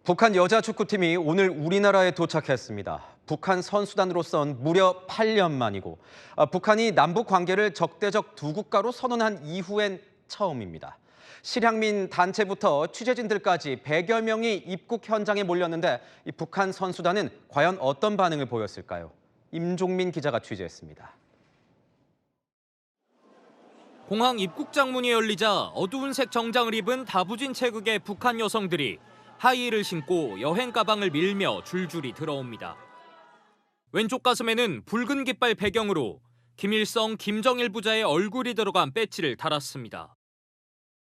북한 여자 축구팀이 오늘 우리나라에 도착했습니다. 북한 선수단으로선 무려 8년 만이고 북한이 남북 관계를 적대적 두 국가로 선언한 이후엔 처음입니다. 실향민 단체부터 취재진들까지 100여 명이 입국 현장에 몰렸는데 이 북한 선수단은 과연 어떤 반응을 보였을까요? 임종민 기자가 취재했습니다. 공항 입국장 문이 열리자 어두운 색 정장을 입은 다부진 체격의 북한 여성들이 하이힐을 신고 여행 가방을 밀며 줄줄이 들어옵니다. 왼쪽 가슴에는 붉은 깃발 배경으로 김일성, 김정일 부자의 얼굴이 들어간 배지를 달았습니다.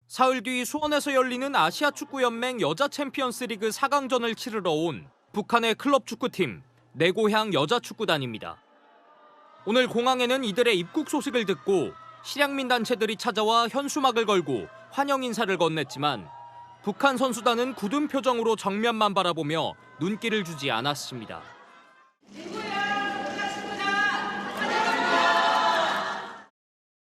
사흘 뒤 수원에서 열리는 아시아 축구연맹 여자 챔피언스 리그 4강전을 치르러 온 북한의 클럽 축구팀 내고향 여자축구단입니다. 오늘 공항에는 이들의 입국 소식을 듣고 실향민 단체들이 찾아와 현수막을 걸고 환영 인사를 건넸지만 북한 선수단은 굳은 표정으로 정면만 바라보며 눈길을 주지 않았습니다.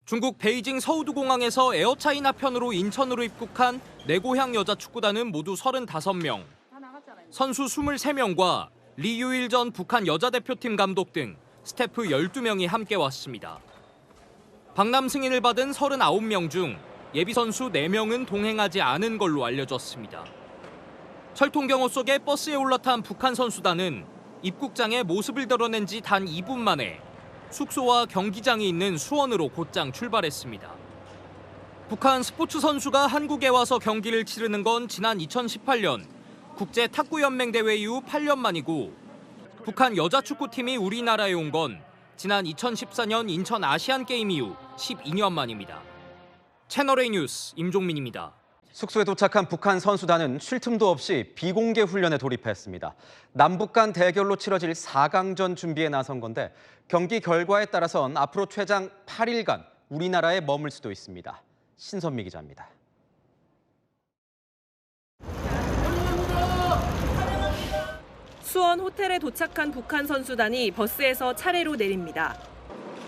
중국 베이징 서우두 공항에서 에어차이나 편으로 인천으로 입국한 내고향 여자축구단은 모두 35명. 선수 23명과 리유일 전 북한 여자대표팀 감독 등 스태프 12명이 함께 왔습니다. 박람 승인을 받은 39명 중 예비선수 4명은 동행하지 않은 걸로 알려졌습니다. 철통경호 속에 버스에 올라탄 북한 선수단은 입국장에 모습을 드러낸 지 단 2분 만에 숙소와 경기장이 있는 수원으로 곧장 출발했습니다. 북한 스포츠 선수가 한국에 와서 경기를 치르는 건 지난 2018년 국제 탁구연맹 대회 이후 8년 만이고 북한 여자축구팀이 우리나라에 온 건 지난 2014년 인천 아시안게임 이후 12년 만입니다. 채널A 뉴스 임종민입니다. 숙소에 도착한 북한 선수단은 쉴 틈도 없이 비공개 훈련에 돌입했습니다. 남북 간 대결로 치러질 4강전 준비에 나선 건데 경기 결과에 따라선 앞으로 최장 8일간 우리나라에 머물 수도 있습니다. 신선미 기자입니다. 수원 호텔에 도착한 북한 선수단이 버스에서 차례로 내립니다.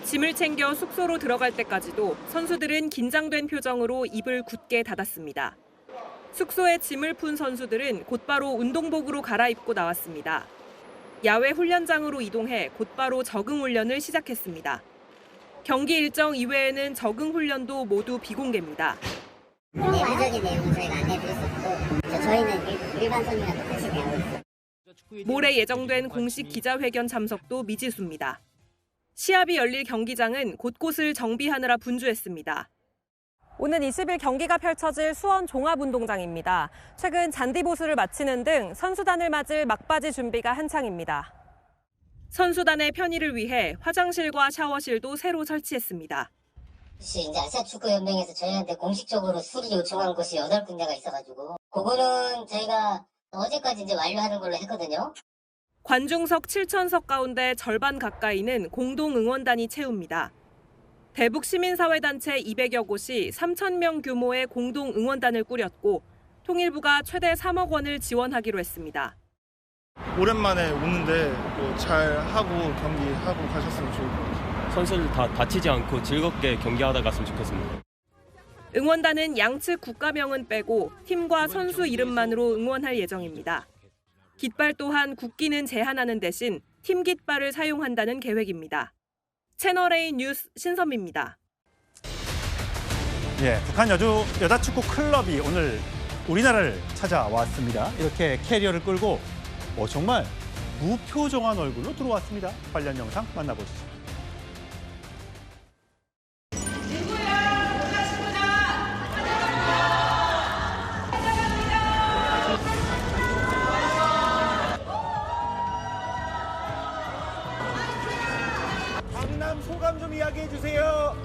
짐을 챙겨 숙소로 들어갈 때까지도 선수들은 긴장된 표정으로 입을 굳게 닫았습니다. 숙소에 짐을 푼 선수들은 곧바로 운동복으로 갈아입고 나왔습니다. 야외 훈련장으로 이동해 곧바로 적응 훈련을 시작했습니다. 경기 일정 이외에는 적응 훈련도 모두 비공개입니다. 내부적인 내용은 저희가 안 해드릴 수 없고 저희는 일반 선수랑 똑같이 대하고 있어요. 모레 예정된 공식 기자회견 참석도 미지수입니다. 시합이 열릴 경기장은 곳곳을 정비하느라 분주했습니다. 오는 20일 경기가 펼쳐질 수원 종합운동장입니다. 최근 잔디보수를 마치는 등 선수단을 맞을 막바지 준비가 한창입니다. 선수단의 편의를 위해 화장실과 샤워실도 새로 설치했습니다. 이제 아시아 축구 연맹에서 저희한테 공식적으로 수리 요청한 곳이 8군데가 있어가지고 그거는 저희가 어제까지 이제 완료하는 걸로 했거든요. 관중석 7,000석 가운데 절반 가까이는 공동 응원단이 채웁니다. 대북 시민사회단체 200여 곳이 3,000명 규모의 공동 응원단을 꾸렸고 통일부가 최대 3억 원을 지원하기로 했습니다. 오랜만에 오는데 잘 하고 경기하고 가셨으면 좋을 것 같아요. 선수들 다 다치지 않고 즐겁게 경기하다 갔으면 좋겠습니다. 응원단은 양측 국가명은 빼고 팀과 선수 이름만으로 응원할 예정입니다. 깃발 또한 국기는 제한하는 대신 팀 깃발을 사용한다는 계획입니다. 채널A 뉴스 신선미입니다. 북한 여자축구 클럽이 오늘 우리나라를 찾아왔습니다. 이렇게 캐리어를 끌고 정말 무표정한 얼굴로 들어왔습니다. 관련 영상 만나보시죠. 강남 소감 좀 이야기해 주세요.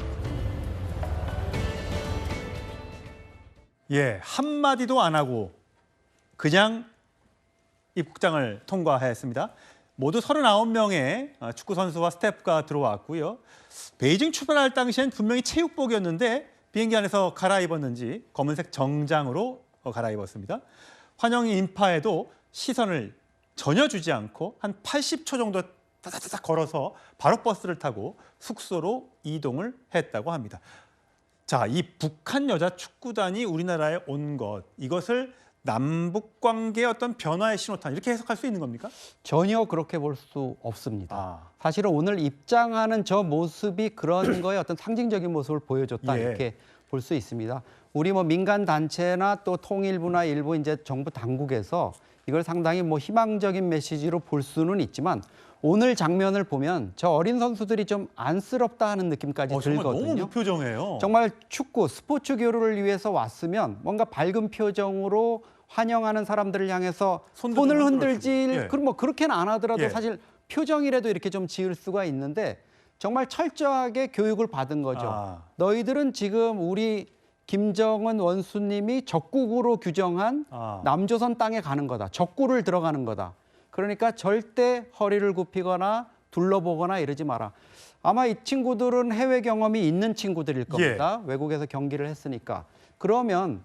한마디도 안 하고 그냥 입국장을 통과했습니다. 모두 39명의 축구 선수와 스태프가 들어왔고요. 베이징 출발할 당시엔 분명히 체육복이었는데 비행기 안에서 갈아입었는지 검은색 정장으로 갈아입었습니다. 환영 인파에도 시선을 전혀 주지 않고 한 80초 정도 따닥따닥 걸어서 바로 버스를 타고 숙소로 이동을 했다고 합니다. 자, 이 북한 여자 축구단이 우리나라에 온 것, 이것을 남북 관계의 어떤 변화의 신호탄 이렇게 해석할 수 있는 겁니까? 전혀 그렇게 볼 수 없습니다. 아. 사실은 오늘 입장하는 저 모습이 그런 거에 어떤 상징적인 모습을 보여줬다 예. 이렇게 볼 수 있습니다. 우리 뭐 민간 단체나 또 통일부나 일부 이제 정부 당국에서 이걸 상당히 뭐 희망적인 메시지로 볼 수는 있지만 오늘 장면을 보면 저 어린 선수들이 좀 안쓰럽다 하는 느낌까지 정말 너무 들거든요. 무표정해요. 정말 축구, 스포츠 교류를 위해서 왔으면 뭔가 밝은 표정으로 환영하는 사람들을 향해서 손도 손을 좀 흔들지, 흔들어주고. 예. 그럼 뭐 그렇게는 안 하더라도 예. 사실 표정이라도 이렇게 좀 지을 수가 있는데 정말 철저하게 교육을 받은 거죠. 아. 너희들은 지금 우리 김정은 원수님이 적국으로 규정한 아. 남조선 땅에 가는 거다. 적구를 들어가는 거다. 그러니까 절대 허리를 굽히거나 둘러보거나 이러지 마라. 아마 이 친구들은 해외 경험이 있는 친구들일 겁니다. 외국에서 경기를 했으니까. 그러면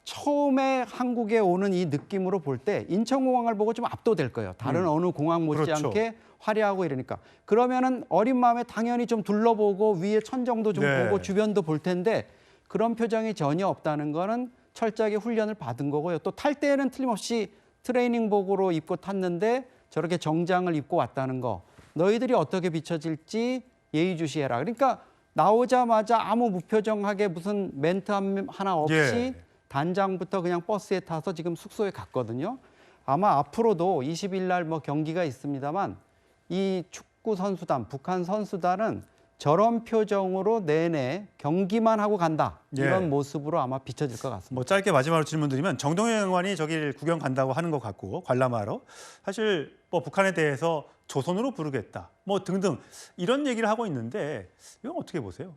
처음에 한국에 오는 이 느낌으로 볼 때 인천공항을 보고 좀 압도될 거예요. 다른 어느 공항 못지않게 그렇죠. 화려하고 이러니까. 그러면은 어린 마음에 당연히 좀 둘러보고 위에 천정도 좀 네. 보고 주변도 볼 텐데 그런 표정이 전혀 없다는 거는 철저하게 훈련을 받은 거고요. 또 탈 때에는 틀림없이 트레이닝복으로 입고 탔는데 저렇게 정장을 입고 왔다는 거. 너희들이 어떻게 비춰질지 예의주시해라. 그러니까 나오자마자 아무 무표정하게 무슨 멘트 하나 없이 예. 단장부터 그냥 버스에 타서 지금 숙소에 갔거든요. 아마 앞으로도 20일 날 뭐 경기가 있습니다만 이 축구 선수단, 북한 선수단은 저런 표정으로 내내 경기만 하고 간다. 예. 이런 모습으로 아마 비춰질 것 같습니다. 뭐 짧게 마지막으로 질문드리면 정동영 의원이 저길 구경 간다고 하는 것 같고 관람하러 사실 뭐 북한에 대해서 조선으로 부르겠다 뭐 등등 이런 얘기를 하고 있는데 이건 어떻게 보세요?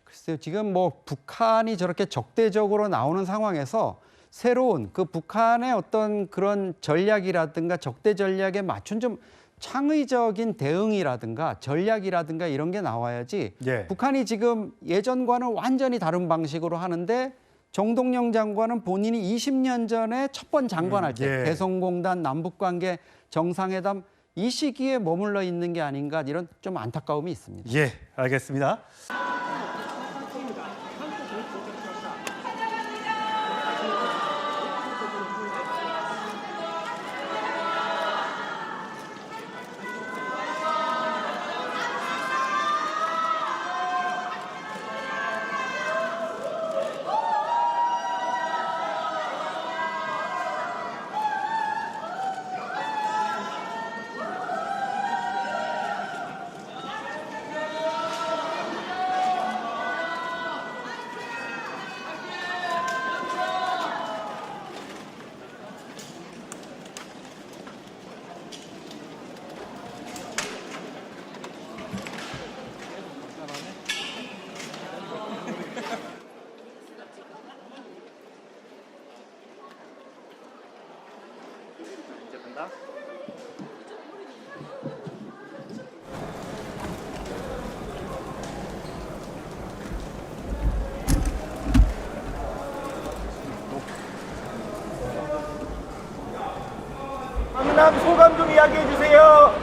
글쎄요, 지금 뭐 북한이 저렇게 적대적으로 나오는 상황에서 새로운 그 북한의 어떤 그런 전략이라든가 적대 전략에 맞춘 좀 창의적인 대응이라든가 전략이라든가 이런 게 나와야지 예. 북한이 지금 예전과는 완전히 다른 방식으로 하는데 정동영 장관은 본인이 20년 전에 첫 번 장관할 때 예. 개성공단 남북관계 정상회담 이 시기에 머물러 있는 게 아닌가 이런 좀 안타까움이 있습니다. 예, 알겠습니다. 강남 소감 좀 이야기해 주세요.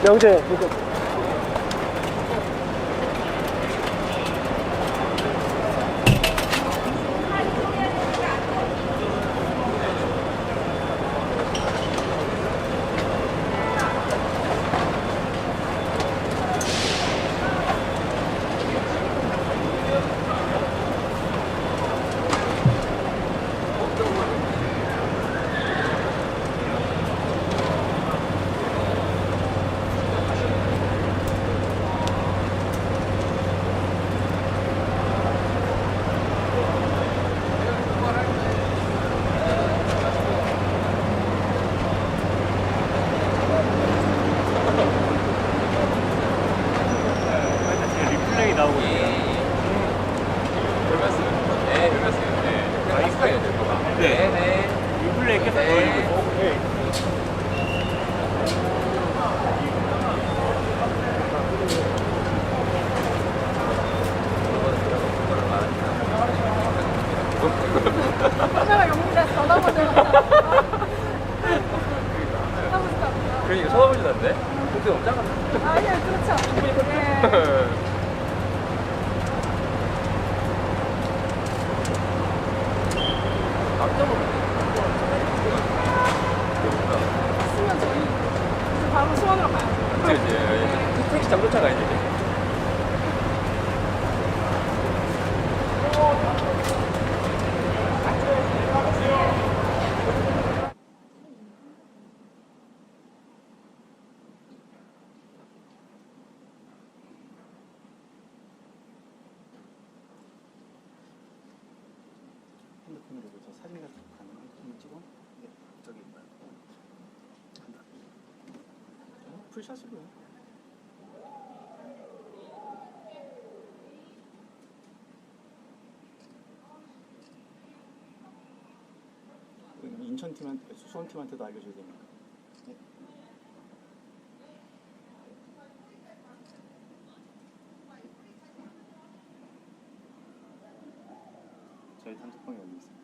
명재. 리플레이 나오고 있어요. 네. 리플레이 계속 돌리고 있어요. 제가 영웅이라서 전화번호 그러니까 쳐다보시던데? 그때 너무 작았나? 아니요, 그렇죠. 네. 쓰면 저희 이제 바로 수원으로 가요. 그치. 택시 잠 쫓아가 있는데. 핸드폰으로 저 사진 같은 거 가능한 거 찍어? 네, 저기 간다. 풀샷이고요. 인천 팀한테, 수원 팀한테도 알려줘야 되니까. 네. 저희 단톡방에 올리겠습니다.